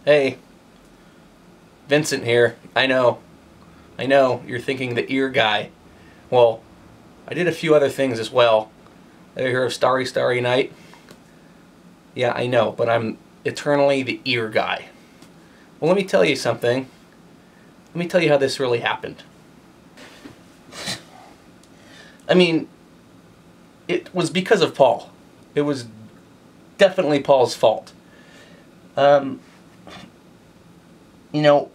Hey, Vincent here. I know, you're thinking the ear guy. Well, I did a few other things as well. Ever hear of Starry Starry Night? Yeah, I know, but I'm eternally the ear guy. Well, let me tell you something. Let me tell you how this really happened. I mean, it was because of Paul. It was definitely Paul's fault. You know,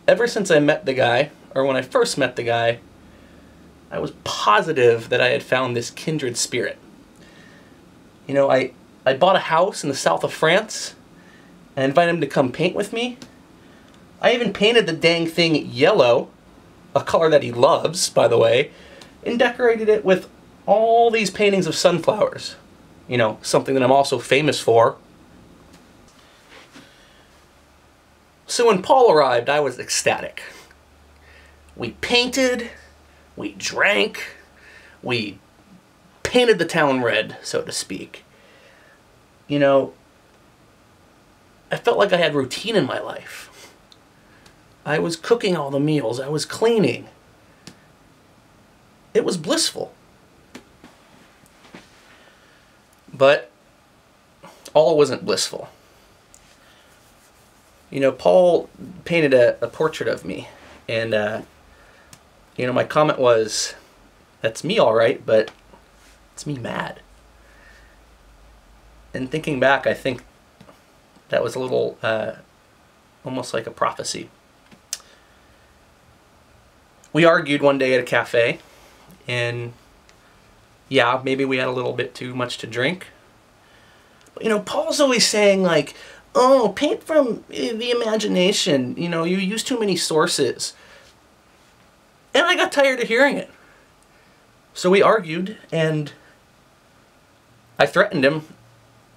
ever since I met the guy, or when I first met the guy, I was positive that I had found this kindred spirit. You know, I bought a house in the south of France and invited him to come paint with me. I even painted the dang thing yellow, a color that he loves, by the way, and decorated it with all these paintings of sunflowers. You know, something that I'm also famous for. So when Paul arrived, I was ecstatic. We painted, we drank, we painted the town red, so to speak. You know, I felt like I had routine in my life. I was cooking all the meals, I was cleaning. It was blissful. But all wasn't blissful. You know, Paul painted a portrait of me, and you know, my comment was, that's me all right, but it's me mad. And thinking back, I think that was a little, almost like a prophecy. We argued one day at a cafe, and yeah, maybe we had a little bit too much to drink. But, you know, Paul's always saying, like, oh, paint from the imagination. You know, you use too many sources. And I got tired of hearing it. So we argued, and I threatened him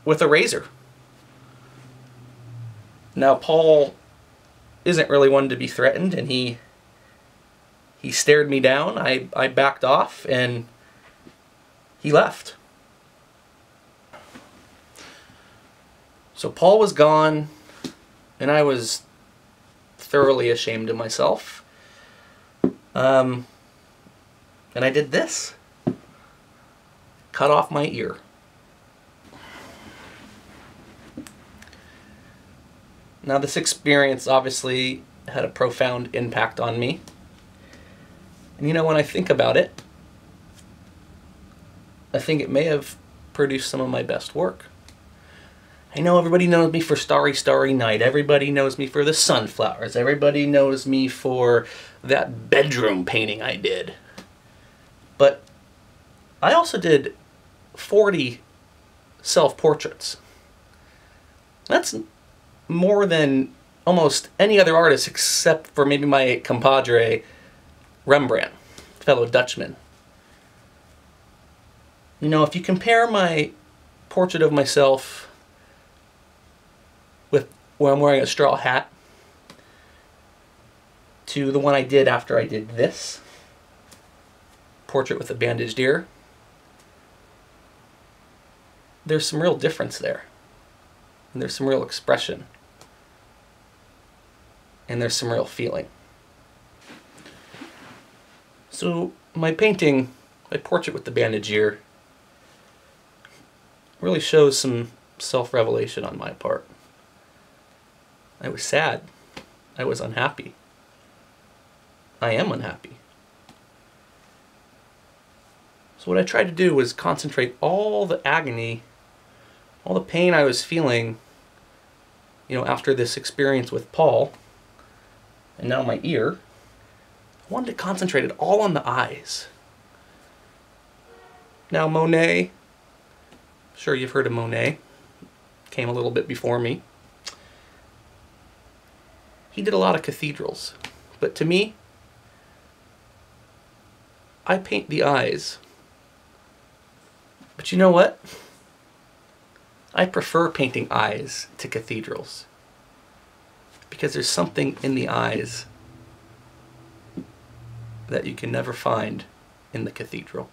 with a razor. Now, Paul isn't really one to be threatened, and he stared me down. I backed off, and he left. So Paul was gone, and I was thoroughly ashamed of myself. And I did this. Cut off my ear. Now, this experience obviously had a profound impact on me. And you know, when I think about it, I think it may have produced some of my best work. I know everybody knows me for Starry Starry Night. Everybody knows me for the sunflowers. Everybody knows me for that bedroom painting I did. But I also did 40 self-portraits. That's more than almost any other artist except for maybe my compadre Rembrandt, fellow Dutchman. You know, if you compare my portrait of myself with where I'm wearing a straw hat to the one I did after I did this portrait with a bandaged ear, there's some real difference there. And there's some real expression. And there's some real feeling. So my painting, my portrait with the bandaged ear, really shows some self-revelation on my part. I was sad. I was unhappy. I am unhappy. So what I tried to do was concentrate all the agony, all the pain I was feeling, you know, after this experience with Paul, and now my ear. I wanted to concentrate it all on the eyes. Now Monet, sure you've heard of Monet, came a little bit before me. He did a lot of cathedrals, but to me, I paint the eyes. But you know what? I prefer painting eyes to cathedrals, because there's something in the eyes that you can never find in the cathedral.